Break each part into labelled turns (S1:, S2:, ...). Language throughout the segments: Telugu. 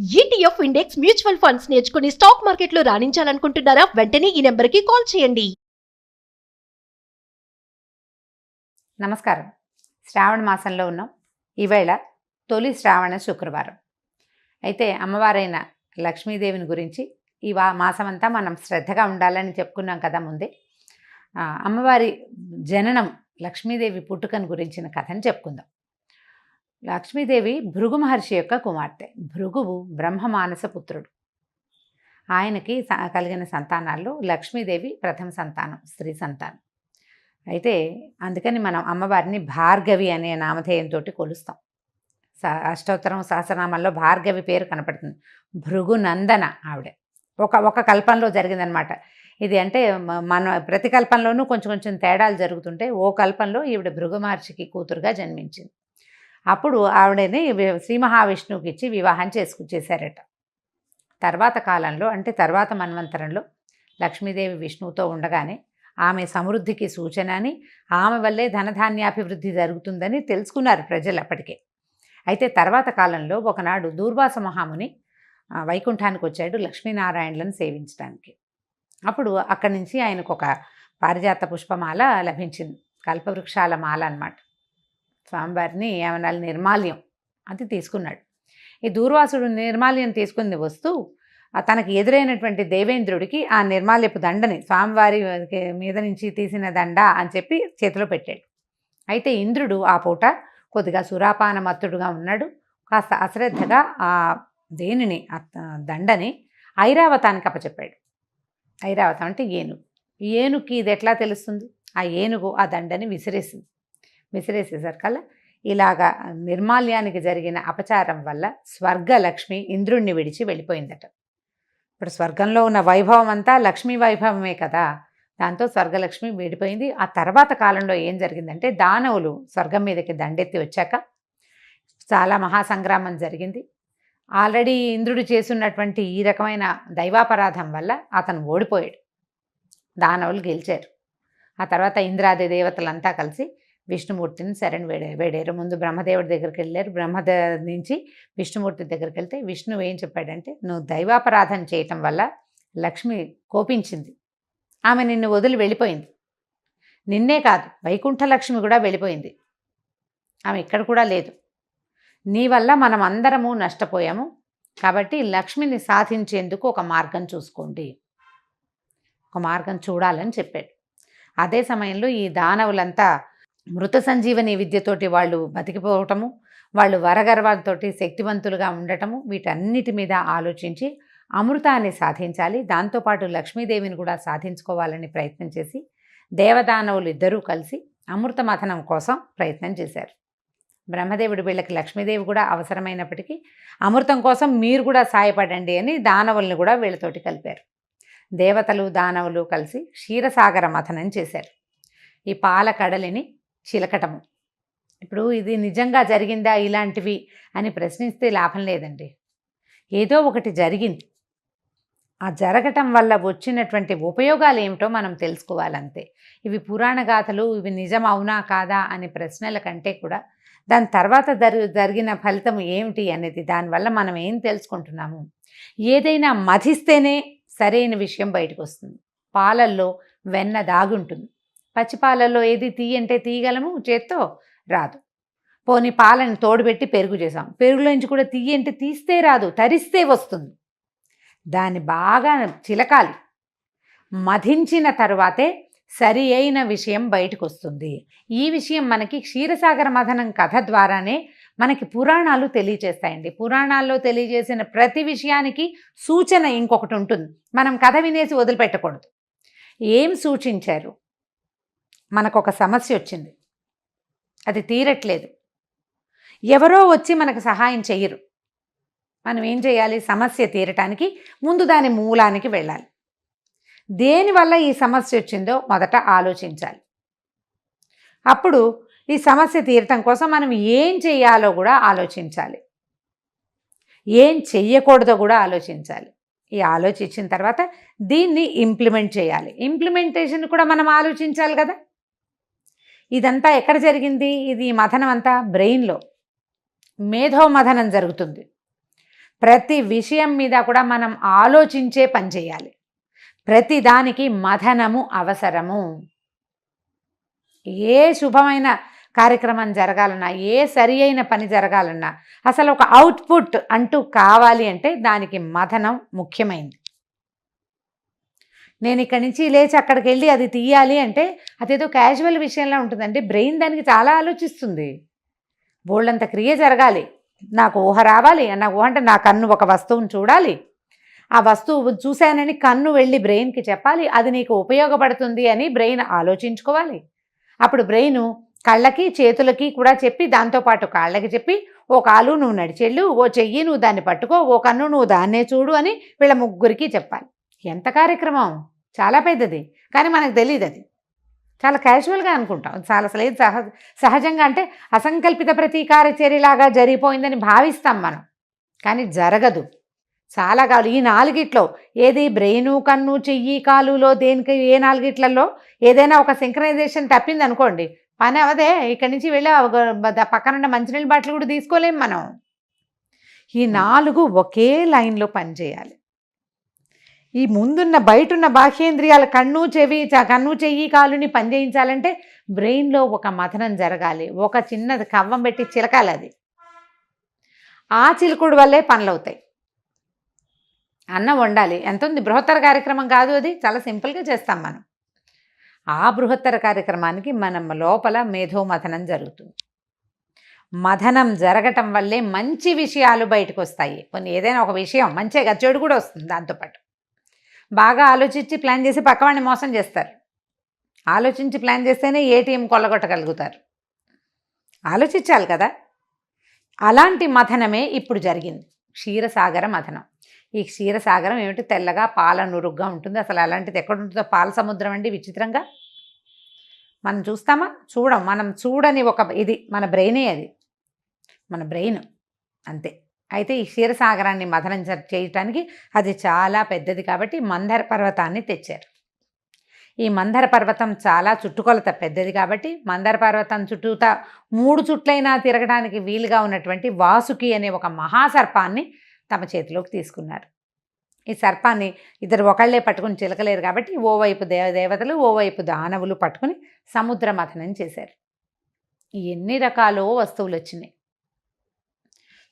S1: ఈటీఎఫ్ ఇండెక్స్ మ్యూచువల్ ఫండ్స్ నేర్చుకుని స్టాక్ మార్కెట్లో రాణించాలనుకుంటున్నారా? వెంటనే ఈ నెంబర్కి కాల్ చేయండి.
S2: నమస్కారం. శ్రావణ మాసంలో ఉన్నాం. ఈవేళ తొలి శ్రావణ శుక్రవారం. అయితే అమ్మవారైన లక్ష్మీదేవిని గురించి ఈ మాసమంతా మనం శ్రద్ధగా ఉండాలని చెప్పుకున్నాం కదా ముందే. అమ్మవారి జననం, లక్ష్మీదేవి పుట్టుకను గురించిన కథను చెప్పుకుందాం. లక్ష్మీదేవి భృగు మహర్షి యొక్క కుమార్తె. భృగువు బ్రహ్మమానస పుత్రుడు. ఆయనకి కలిగిన సంతానాల్లో లక్ష్మీదేవి ప్రథమ సంతానం, స్త్రీ సంతానం. అయితే అందుకని మనం అమ్మవారిని భార్గవి అనే నామధేయంతో కొలుస్తాం. అష్టోత్తరం సహస్రనామాల్లో భార్గవి పేరు కనపడుతుంది. భృగు నందన ఆవిడ ఒక కల్పంలో జరిగిందనమాట ఇది. అంటే మన ప్రతి కల్పంలోనూ కొంచెం తేడాలు జరుగుతుంటే ఓ కల్పంలో ఈవిడ భృగు మహర్షికి కూతురుగా జన్మించింది. అప్పుడు ఆవిడని శ్రీ మహావిష్ణువుకి ఇచ్చి వివాహం చేశారట. తర్వాత కాలంలో, అంటే తర్వాత మన్వంతరంలో లక్ష్మీదేవి విష్ణువుతో ఉండగానే ఆమె సమృద్ధికి సూచన అని, ఆమె వల్లే ధనధాన్యాభివృద్ధి జరుగుతుందని తెలుసుకున్నారు ప్రజలు అప్పటికే. అయితే తర్వాత కాలంలో ఒకనాడు దూర్వాస మహాముని వైకుంఠానికి వచ్చాడు లక్ష్మీనారాయణలను సేవించడానికి. అప్పుడు అక్కడి నుంచి ఆయనకు ఒక పారిజాత పుష్పమాల లభించింది, కల్పవృక్షాల మాల అన్నమాట. స్వామివారిని ఏమన్నా నిర్మాల్యం అది తీసుకున్నాడు. ఈ దూర్వాసుడు నిర్మాల్యం తీసుకుని వస్తూ తనకి ఎదురైనటువంటి దేవేంద్రుడికి ఆ నిర్మాల్యపు దండని, స్వామివారి మీద నుంచి తీసిన దండ అని చెప్పి చేతిలో పెట్టాడు. అయితే ఇంద్రుడు ఆ పూట కొద్దిగా సురాపాన మత్తుడుగా ఉన్నాడు. కాస్త అశ్రద్ధగా ఆ దేనిని, దండని ఐరావతానికి అప్పచెప్పాడు. ఐరావతం అంటే ఏనుగు. ఏనుగుకి ఇది ఎట్లా తెలుస్తుంది? ఆ ఏనుగు ఆ దండని విసిరేసేసరికల్లా ఇలాగా నిర్మాల్యానికి జరిగిన అపచారం వల్ల స్వర్గలక్ష్మి ఇంద్రుణ్ణి విడిచి వెళ్ళిపోయిందట. ఇప్పుడు స్వర్గంలో ఉన్న వైభవం అంతా లక్ష్మీ వైభవమే కదా, దాంతో స్వర్గలక్ష్మి విడిపోయింది. ఆ తర్వాత కాలంలో ఏం జరిగిందంటే, దానవులు స్వర్గం మీదకి దండెత్తి వచ్చాక చాలా మహాసంగ్రామం జరిగింది. ఆల్రెడీ ఇంద్రుడు చేసున్నటువంటి ఈ రకమైన దైవాపరాధం వల్ల అతను ఓడిపోయాడు. దానవులు గెలిచారు. ఆ తర్వాత ఇంద్రాది దేవతలంతా కలిసి విష్ణుమూర్తిని శరణ్ వేడారు. ముందు బ్రహ్మదేవుడి దగ్గరికి వెళ్ళారు. నుంచి విష్ణుమూర్తి దగ్గరికి వెళ్తే విష్ణువు ఏం చెప్పాడంటే, నువ్వు దైవాపరాధన చేయటం వల్ల లక్ష్మి కోపించింది, ఆమె నిన్ను వదిలి వెళ్ళిపోయింది. నిన్నే కాదు, వైకుంఠ లక్ష్మి కూడా వెళ్ళిపోయింది, ఆమె ఇక్కడ కూడా లేదు. నీ వల్ల మనం అందరము నష్టపోయాము. కాబట్టి లక్ష్మిని సాధించేందుకు ఒక మార్గం చూసుకోండి, ఒక మార్గం చూడాలని చెప్పాడు. అదే సమయంలో ఈ దానవులంతా మృత సంజీవని విద్యతోటి వాళ్ళు బతికిపోవటము, వాళ్ళు వరగర్వాలతో శక్తివంతులుగా ఉండటము, వీటన్నిటి మీద ఆలోచించి అమృతాన్ని సాధించాలి, దాంతోపాటు లక్ష్మీదేవిని కూడా సాధించుకోవాలని ప్రయత్నం చేసి దేవదానవులు ఇద్దరూ కలిసి అమృత మథనం కోసం ప్రయత్నం చేశారు. బ్రహ్మదేవుడు వీళ్ళకి లక్ష్మీదేవి కూడా అవసరమైనప్పటికీ అమృతం కోసం మీరు కూడా సాయపడండి అని దానవుల్ని కూడా వీళ్ళతోటి కలిపారు. దేవతలు దానవులు కలిసి క్షీరసాగర మథనం చేశారు. ఈ పాల కడలిని చిలకటము. ఇప్పుడు ఇది నిజంగా జరిగిందా ఇలాంటివి అని ప్రశ్నిస్తే లాభం లేదండి. ఏదో ఒకటి జరిగింది, ఆ జరగటం వల్ల వచ్చినటువంటి ఉపయోగాలు ఏమిటో మనం తెలుసుకోవాలంతే. ఇవి పురాణ గాథలు, ఇవి నిజం అవునా కాదా అనే ప్రశ్నల కంటే కూడా దాని తర్వాత జరిగిన ఫలితం ఏమిటి అనేది, దానివల్ల మనం ఏం తెలుసుకుంటున్నాము. ఏదైనా మధిస్తేనే సరైన విషయం బయటకు వస్తుంది. పాలల్లో వెన్న దాగుంటుంది. పచ్చిపాలల్లో ఏది తీయంటే తీయగలము, చేత్తో రాదు. పోనీ పాలను తోడుపెట్టి పెరుగు చేసాం, పెరుగులోంచి కూడా తీయంటే తీస్తే రాదు, తరిస్తే వస్తుంది. దాన్ని బాగా చిలకాలి, మధించిన తరువాతే సరి అయిన విషయం బయటకు వస్తుంది. ఈ విషయం మనకి క్షీరసాగర మథనం కథ ద్వారానే మనకి పురాణాలు తెలియజేస్తాయండి. పురాణాల్లో తెలియజేసిన ప్రతి విషయానికి సూచన ఇంకొకటి ఉంటుంది. మనం కథ వినేసి వదిలిపెట్టకూడదు. ఏం సూచించారు? మనకొక సమస్య వచ్చింది, అది తీరట్లేదు, ఎవరో వచ్చి మనకు సహాయం చెయ్యరు. మనం ఏం చేయాలి? సమస్య తీరటానికి ముందు దాని మూలానికి వెళ్ళాలి. దేనివల్ల ఈ సమస్య వచ్చిందో మొదట ఆలోచించాలి. అప్పుడు ఈ సమస్య తీరటం కోసం మనం ఏం చేయాలో కూడా ఆలోచించాలి, ఏం చెయ్యకూడదో కూడా ఆలోచించాలి. ఈ ఆలోచించిన తర్వాత దీన్ని ఇంప్లిమెంట్ చేయాలి. ఇంప్లిమెంటేషన్ కూడా మనం ఆలోచించాలి కదా. ఇదంతా ఎక్కడ జరిగింది? ఇది మథనం అంతా బ్రెయిన్లో మేధోమథనం జరుగుతుంది. ప్రతి విషయం మీద కూడా మనం ఆలోచించే పని చేయాలి. ప్రతి దానికి మథనము అవసరము. ఏ శుభమైన కార్యక్రమం జరగాలన్నా, ఏ సరి అయిన పని జరగాలన్నా, అసలు ఒక అవుట్పుట్ అంటూ కావాలి అంటే దానికి మథనం ముఖ్యమైనది. నేను ఇక్కడి నుంచి లేచి అక్కడికి వెళ్ళి అది తీయాలి అంటే అదేదో క్యాజువల్ విషయంలో ఉంటుందండి. బ్రెయిన్ దానికి చాలా ఆలోచిస్తుంది. బోల్డంత క్రియ జరగాలి. నాకు ఊహ రావాలి. నాకు ఊహ అంటే నా కన్ను ఒక వస్తువుని చూడాలి, ఆ వస్తువు చూశానని కన్ను వెళ్ళి బ్రెయిన్కి చెప్పాలి, అది నీకు ఉపయోగపడుతుంది అని బ్రెయిన్ ఆలోచించుకోవాలి. అప్పుడు బ్రెయిన్ కళ్ళకి చేతులకి కూడా చెప్పి, దాంతోపాటు కాళ్ళకి చెప్పి, ఓ కాలు నువ్వు నడిచెళ్ళు, ఓ చెయ్యి నువ్వు దాన్ని పట్టుకో, ఓ కన్ను నువ్వు దాన్నే చూడు అని వీళ్ళ ముగ్గురికి చెప్పాలి. ఎంత కార్యక్రమం, చాలా పెద్దది. కానీ మనకు తెలియదు. అది చాలా క్యాజువల్గా అనుకుంటాం. చాలా అసలు సహజంగా అంటే అసంకల్పిత ప్రతీకార చర్యలాగా జరిగిపోయిందని భావిస్తాం మనం, కానీ జరగదు. చాలా కావాలి. ఈ నాలుగిట్లో ఏది బ్రెయిను, కన్ను, చెయ్యి, కాలులో దేనికి ఏ నాలుగిట్లలో ఏదైనా ఒక సింక్రనైజేషన్ తప్పింది అనుకోండి, పని అవదే. ఇక్కడి నుంచి వెళ్ళి పక్కనున్న మంచినీళ్ళ బాటిల్ కూడా తీసుకోలేం మనం. ఈ 4 ఒకే లైన్లో పనిచేయాలి. ఈ ముందున్న బయటున్న బాహ్యేంద్రియాల కన్ను, చెయ్యి, కాలుని పనిచేయించాలంటే బ్రెయిన్లో ఒక మథనం జరగాలి. ఒక చిన్నది కవ్వం పెట్టి చిలకాలి. అది ఆ చిలుకుడు వల్లే పనులు అవుతాయి. అన్నం వండాలి, ఎంత ఉంది, బృహత్తర కార్యక్రమం కాదు. అది చాలా సింపుల్గా చేస్తాం మనం. ఆ బృహత్తర కార్యక్రమానికి మనం లోపల మేధోమథనం జరుగుతుంది. మథనం జరగటం వల్లే మంచి విషయాలు బయటకు వస్తాయి. కొన్ని ఏదైనా ఒక విషయం మంచిగా, చెడు కూడా వస్తుంది దాంతోపాటు. బాగా ఆలోచించి ప్లాన్ చేసి పక్కవాడిని మోసం చేస్తారు. ఆలోచించి ప్లాన్ చేస్తేనే ఏటీఎం కొల్లగొట్టగలుగుతారు. ఆలోచించాలి కదా. అలాంటి మథనమే ఇప్పుడు జరిగింది, క్షీరసాగర మథనం. ఈ క్షీరసాగరం ఏమిటి, తెల్లగా పాల నురుగ్గా ఉంటుంది. అసలు అలాంటిది ఎక్కడ ఉంటుందో, పాల సముద్రం అండి. విచిత్రంగా మనం చూస్తామా, చూడం. మనం చూడని ఒక ఇది మన బ్రెయినే, అది మన బ్రెయిన్ అంతే. అయితే ఈ క్షీరసాగరాన్ని మథనం చేయటానికి అది చాలా పెద్దది కాబట్టి మందర పర్వతాన్ని తెచ్చారు. ఈ మందర పర్వతం చాలా చుట్టుకొలత పెద్దది కాబట్టి మందర పర్వతం చుట్టూతా 3 చుట్లైనా తిరగడానికి వీలుగా ఉన్నటువంటి వాసుకి అనే ఒక మహాసర్పాన్ని తమ చేతిలోకి తీసుకున్నారు. ఈ సర్పాన్ని ఇద్దరు ఒకళ్ళే పట్టుకుని చిలకలేరు కాబట్టి ఓవైపు దేవతలు, ఓవైపు దానవులు పట్టుకుని సముద్ర మథనం చేశారు. ఎన్ని రకాలో వస్తువులు వచ్చినాయి.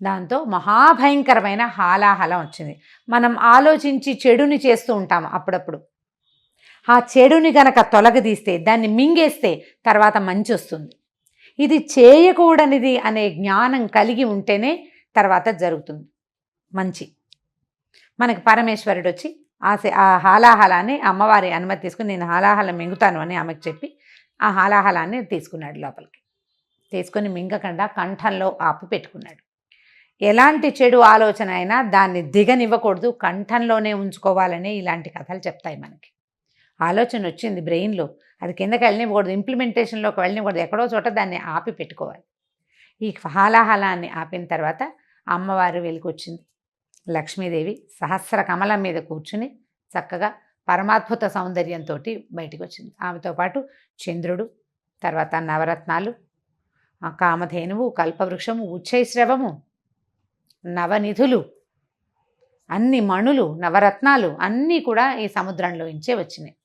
S2: దాంతో మహాభయంకరమైన హాలాహలం వచ్చింది. మనం ఆలోచించి చెడుని చేస్తూ ఉంటాం అప్పుడప్పుడు. ఆ చెడుని గనక తొలగదీస్తే, దాన్ని మింగేస్తే తర్వాత మంచి వస్తుంది. ఇది చేయకూడనిది అనే జ్ఞానం కలిగి ఉంటేనే తర్వాత జరుగుతుంది మంచి. మనకి పరమేశ్వరుడు వచ్చి ఆ హాలాహలాన్ని అమ్మవారి అనుమతి తీసుకుని, నేను హాలాహలం మింగుతాను అని ఆమెకు చెప్పి ఆ హాలాహలాన్ని తీసుకున్నాడు లోపలికి. తీసుకొని మింగకుండా కంఠంలో ఆపు పెట్టుకున్నాడు. ఎలాంటి చెడు ఆలోచన అయినా దాన్ని దిగనివ్వకూడదు, కంఠంలోనే ఉంచుకోవాలని ఇలాంటి కథలు చెప్తాయి మనకి. ఆలోచన వచ్చింది బ్రెయిన్లో, అది కిందకి వెళ్ళనివ్వకూడదు, ఇంప్లిమెంటేషన్లోకి వెళ్ళనివ్వకూడదు, ఎక్కడో చోట దాన్ని ఆపి పెట్టుకోవాలి. ఈ హాలాహలాన్ని ఆపిన తర్వాత అమ్మవారు వెలికొచ్చింది. లక్ష్మీదేవి సహస్ర కమలం మీద కూర్చుని చక్కగా పరమాద్భుత సౌందర్యంతో బయటికి వచ్చింది. ఆమెతో పాటు చంద్రుడు, తర్వాత నవరత్నాలు, కామధేనువు, కల్పవృక్షము, ఉచ్చైశ్రవము, నవనిధులు, అన్ని మణులు, నవరత్నాలు అన్నీ కూడా ఈ సముద్రంలోంచే వచ్చినాయి.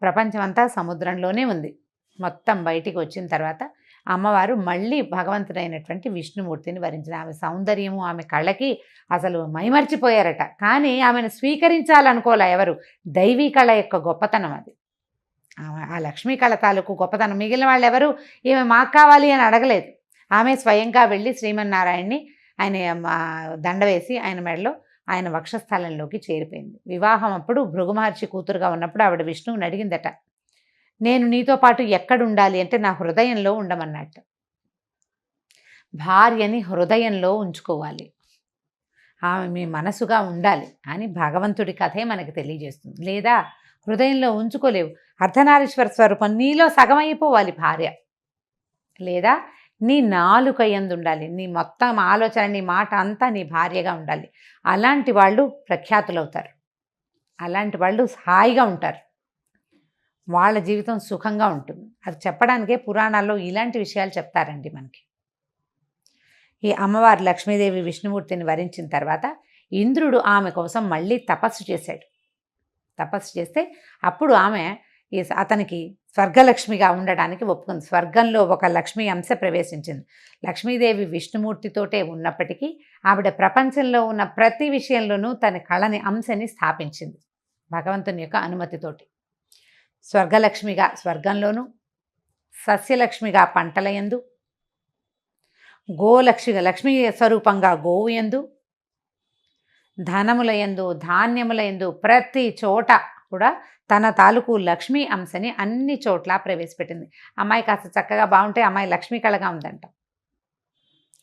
S2: ప్రపంచమంతా సముద్రంలోనే ఉంది. మొత్తం బయటికి వచ్చిన తర్వాత అమ్మవారు మళ్ళీ భగవంతుడైనటువంటి విష్ణుమూర్తిని వరించింది. ఆమె సౌందర్యము, ఆమె కళకి అసలు మైమర్చిపోయారట. కానీ ఆమెను స్వీకరించాలనుకోలే ఎవరు. దైవీ కళ యొక్క గొప్పతనం అది. ఆ లక్ష్మీ కళ తాలూకు గొప్పతనం. మిగిలిన వాళ్ళు ఎవరు ఈమె మాకు కావాలి అని అడగలేదు. ఆమె స్వయంగా వెళ్ళి శ్రీమన్నారాయణ్ణి ఆయన దండ వేసి ఆయన మెడలో, ఆయన వక్షస్థలంలోకి చేరిపోయింది. వివాహం అప్పుడు భృగు మహర్షి కూతురుగా ఉన్నప్పుడు ఆవిడ విష్ణువుని అడిగిందట, నేను నీతో పాటు ఎక్కడుండాలి అంటే నా హృదయంలో ఉండమన్నట్టు. భార్యని హృదయంలో ఉంచుకోవాలి, ఆమె మీ మనసుగా ఉండాలి అని భగవంతుడి కథే మనకి తెలియజేస్తుంది. లేదా హృదయంలో ఉంచుకోలేవు. అర్ధనారీశ్వర స్వరూపం నీలో సగం అయిపోవాలి భార్య. లేదా నీ నాలుక యందు ఉండాలి, నీ మొత్తం ఆలోచన, నీ మాట అంతా నీ భార్యగా ఉండాలి. అలాంటి వాళ్ళు ప్రఖ్యాతులవుతారు, అలాంటి వాళ్ళు హాయిగా ఉంటారు, వాళ్ళ జీవితం సుఖంగా ఉంటుంది. అది చెప్పడానికే పురాణాల్లో ఇలాంటి విషయాలు చెప్తారండి మనకి. ఈ అమ్మవారు లక్ష్మీదేవి విష్ణుమూర్తిని వరించిన తర్వాత ఇంద్రుడు ఆమె కోసం మళ్ళీ తపస్సు చేశాడు. తపస్సు చేస్తే అప్పుడు ఆమె అతనికి స్వర్గలక్ష్మిగా ఉండడానికి ఒప్పుకుంది. స్వర్గంలో ఒక లక్ష్మీ అంశ ప్రవేశించింది. లక్ష్మీదేవి విష్ణుమూర్తితోటే ఉన్నప్పటికీ ఆవిడ ప్రపంచంలో ఉన్న ప్రతి విషయంలోనూ తన కళని అంశని స్థాపించింది భగవంతుని యొక్క అనుమతితోటి. స్వర్గలక్ష్మిగా స్వర్గంలోనూ, సస్యలక్ష్మిగా పంటలయందు, లక్ష్మీ స్వరూపంగా గోవు యందు, ధనములయందు, ధాన్యములయందు ప్రతి చోట కూడా తన తాలూకు లక్ష్మీ అంశని అన్ని చోట్ల ప్రవేశపెట్టింది. అమ్మాయి కాస్త చక్కగా బాగుంటే అమ్మాయి లక్ష్మీ కళగా ఉందంట.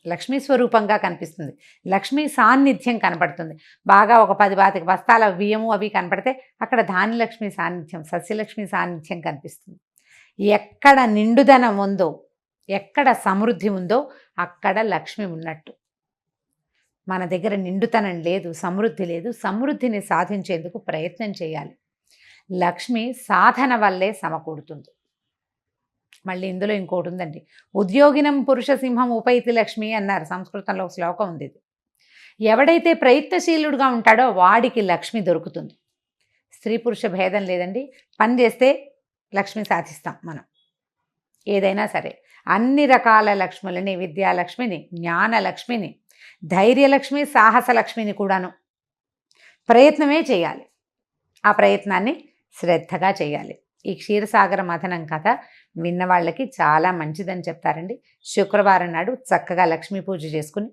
S2: లక్ష్మీ స్వరూపంగా కనిపిస్తుంది. లక్ష్మీ సాన్నిధ్యం కనపడుతుంది. బాగా ఒక 10-25 బస్తాల బియ్యము అవి కనపడితే అక్కడ ధాన్యలక్ష్మి సాన్నిధ్యం, సస్యలక్ష్మి సాన్నిధ్యం కనిపిస్తుంది. ఎక్కడ నిండుదనం ఉందో, ఎక్కడ సమృద్ధి ఉందో అక్కడ లక్ష్మి ఉన్నట్టు. మన దగ్గర నిండుతనం లేదు, సమృద్ధి లేదు. సమృద్ధిని సాధించేందుకు ప్రయత్నం చేయాలి. లక్ష్మి సాధన వల్లే సమకూడుతుంది. మళ్ళీ ఇందులో ఇంకోటి ఉందండి, ఉద్యోగినం పురుష సింహం ఉపైతి లక్ష్మి అన్నారు. సంస్కృతంలో ఒక శ్లోకం ఉంది. ఇది ఎవడైతే ప్రయత్నశీలుడుగా ఉంటాడో వాడికి లక్ష్మి దొరుకుతుంది. స్త్రీ పురుష భేదం లేదండి. పని చేస్తే లక్ష్మి సాధిస్తాం మనం. ఏదైనా సరే అన్ని రకాల లక్ష్ములని, విద్యాలక్ష్మిని, జ్ఞానలక్ష్మిని, ధైర్యలక్ష్మి, సాహసలక్ష్మిని కూడాను ప్రయత్నమే చేయాలి. ఆ ప్రయత్నాన్ని శ్రద్ధగా చేయాలి. ఈ క్షీరసాగర మథనం కథ విన్న వాళ్ళకి చాలా మంచిదని చెప్తారండి. శుక్రవారం నాడు చక్కగా లక్ష్మీ పూజ చేసుకుని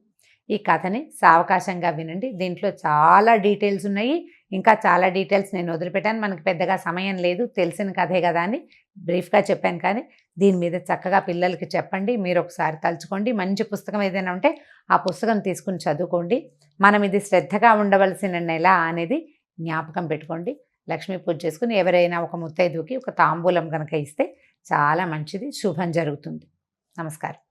S2: ఈ కథని సావకాశంగా వినండి. దీంట్లో చాలా డీటెయిల్స్ ఉన్నాయి. ఇంకా చాలా డీటెయిల్స్ నేను వదిలిపెట్టాను. మనకి పెద్దగా సమయం లేదు, తెలిసిన కథే కదా అని బ్రీఫ్గా చెప్పాను. కానీ దీని మీద చక్కగా పిల్లలకి చెప్పండి. మీరు ఒకసారి తలుచుకోండి. మంచి పుస్తకం ఏదైనా ఉంటే ఆ పుస్తకం తీసుకుని చదువుకోండి. మనం ఇది శ్రద్ధగా ఉండవలసిన నెల అనేది జ్ఞాపకం పెట్టుకోండి. లక్ష్మీ పూజ చేసుకుని ఎవరైనా ఒక ముత్తైదుకి ఒక తాంబూలం కనుక ఇస్తే చాలా మంచిది, శుభం జరుగుతుంది. నమస్కారం.